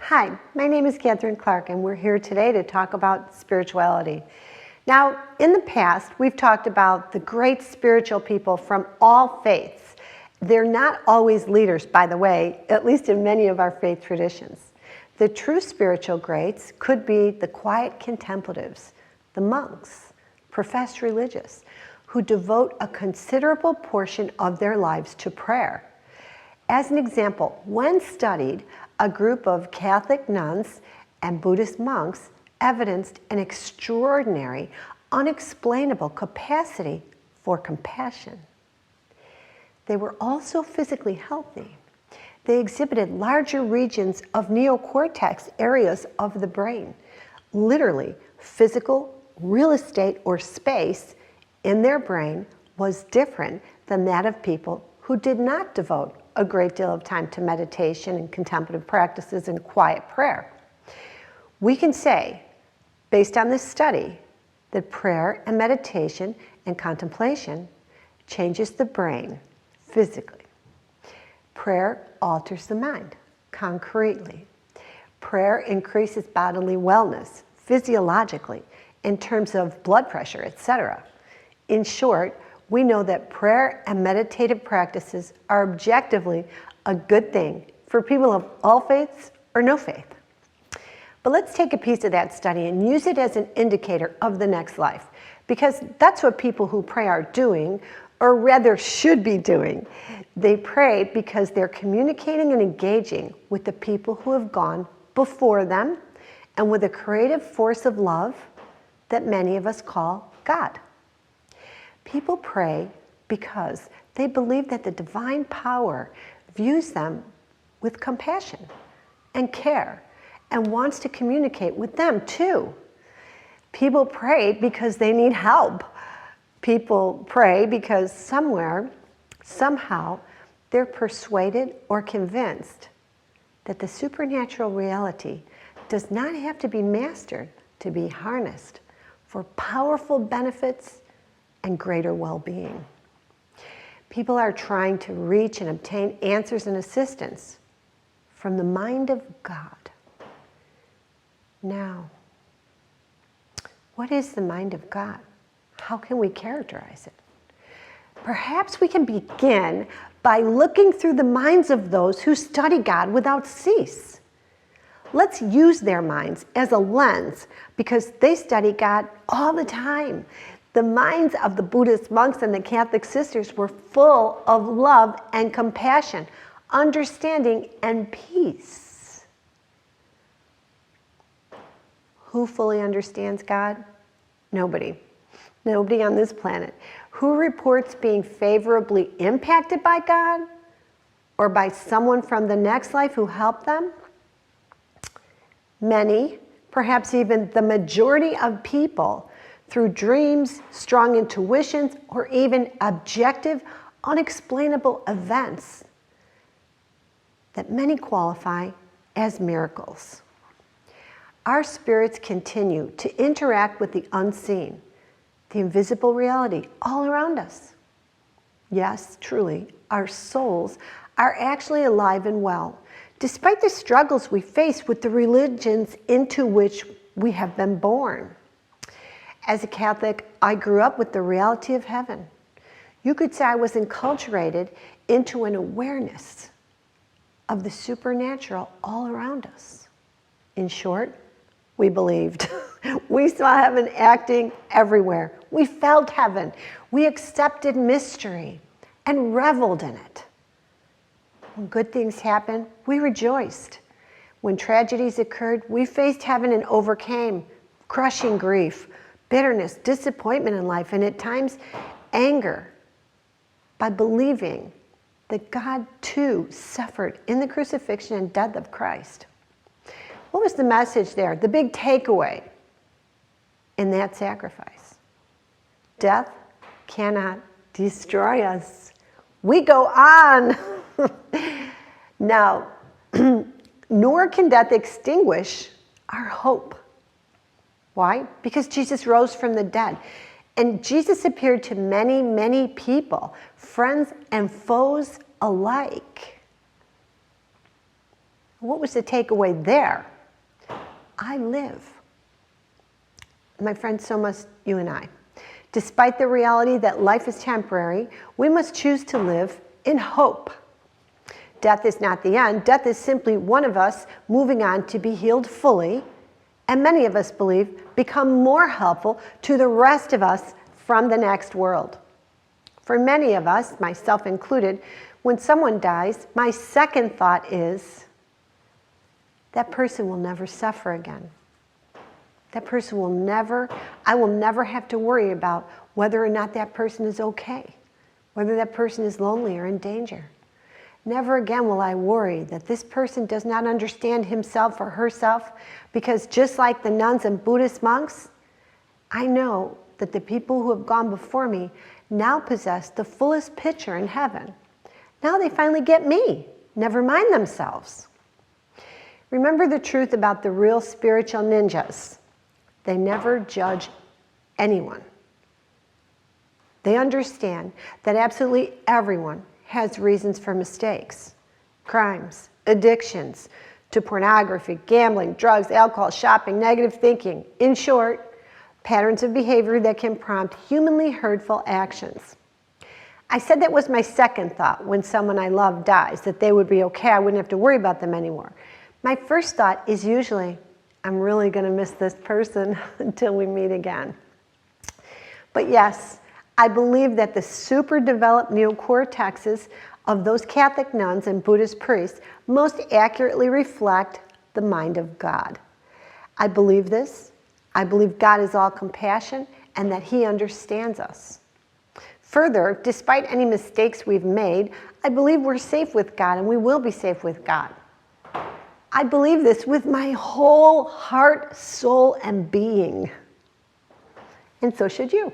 Hi, my name is Kathryn Clarke, and we're here today to talk about spirituality. Now, in the past, we've talked about the great spiritual people from all faiths. They're not always leaders, by the way, at least in many of our faith traditions. The true spiritual greats could be the quiet contemplatives, the monks, professed religious, who devote a considerable portion of their lives to prayer. As an example, when studied, a group of Catholic nuns and Buddhist monks evidenced an extraordinary, unexplainable capacity for compassion. They were also physically healthy. They exhibited larger regions of neocortex areas of the brain. Literally, physical real estate or space in their brain was different than that of people who did not devote a great deal of time to meditation and contemplative practices and quiet prayer. We can say, based on this study, that prayer and meditation and contemplation changes the brain physically. Prayer alters the mind concretely. Prayer increases bodily wellness physiologically in terms of blood pressure, etc. In short, we know that prayer and meditative practices are objectively a good thing for people of all faiths or no faith. But let's take a piece of that study and use it as an indicator of the next life, because that's what people who pray are doing, or rather should be doing. They pray because they're communicating and engaging with the people who have gone before them and with a creative force of love that many of us call God. People pray because they believe that the divine power views them with compassion and care and wants to communicate with them too. People pray because they need help. People pray because somewhere, somehow, they're persuaded or convinced that the supernatural reality does not have to be mastered to be harnessed for powerful benefits and greater well-being. People are trying to reach and obtain answers and assistance from the mind of God. Now, what is the mind of God? How can we characterize it? Perhaps we can begin by looking through the minds of those who study God without cease. Let's use their minds as a lens because they study God all the time. The minds of the Buddhist monks and the Catholic sisters were full of love and compassion, understanding and peace. Who fully understands God? Nobody. Nobody on this planet. Who reports being favorably impacted by God or by someone from the next life who helped them? Many, perhaps even the majority of people, through dreams, strong intuitions, or even objective, unexplainable events that many qualify as miracles. Our spirits continue to interact with the unseen, the invisible reality all around us. Yes, truly, our souls are actually alive and well, despite the struggles we face with the religions into which we have been born. As a Catholic, I grew up with the reality of heaven. You could say I was enculturated into an awareness of the supernatural all around us. In short, we believed. We saw heaven acting everywhere. We felt heaven. We accepted mystery and reveled in it. When good things happened, we rejoiced. When tragedies occurred, we faced heaven and overcame crushing grief, bitterness, disappointment in life, and at times anger, by believing that God too suffered in the crucifixion and death of Christ. What was the message there? The big takeaway in that sacrifice? Death cannot destroy us. We go on. Now, nor can death extinguish our hope. Why? Because Jesus rose from the dead. And Jesus appeared to many, many people, friends and foes alike. What was the takeaway there? I live. My friends, so must you and I. Despite the reality that life is temporary, we must choose to live in hope. Death is not the end. Death is simply one of us moving on to be healed fully, and many of us believe become more helpful to the rest of us from the next world. For many of us, myself included, when someone dies, my second thought is, that person will never suffer again. That person will never, I will never have to worry about whether or not that person is okay, whether that person is lonely or in danger. Never again will I worry that this person does not understand himself or herself, because just like the nuns and Buddhist monks, I know that the people who have gone before me now possess the fullest picture in heaven. Now they finally get me, never mind themselves. Remember the truth about the real spiritual ninjas. They never judge anyone. They understand that absolutely everyone has reasons for mistakes, crimes, addictions to pornography, gambling, drugs, alcohol, shopping, negative thinking. In short, patterns of behavior that can prompt humanly hurtful actions. I said that was my second thought when someone I love dies, that they would be okay, I wouldn't have to worry about them anymore. My first thought is usually, I'm really going to miss this person until we meet again. But yes, I believe that the super developed neocortexes of those Catholic nuns and Buddhist priests most accurately reflect the mind of God. I believe this. I believe God is all compassion and that He understands us. Further, despite any mistakes we've made, I believe we're safe with God and we will be safe with God. I believe this with my whole heart, soul, and being. And so should you.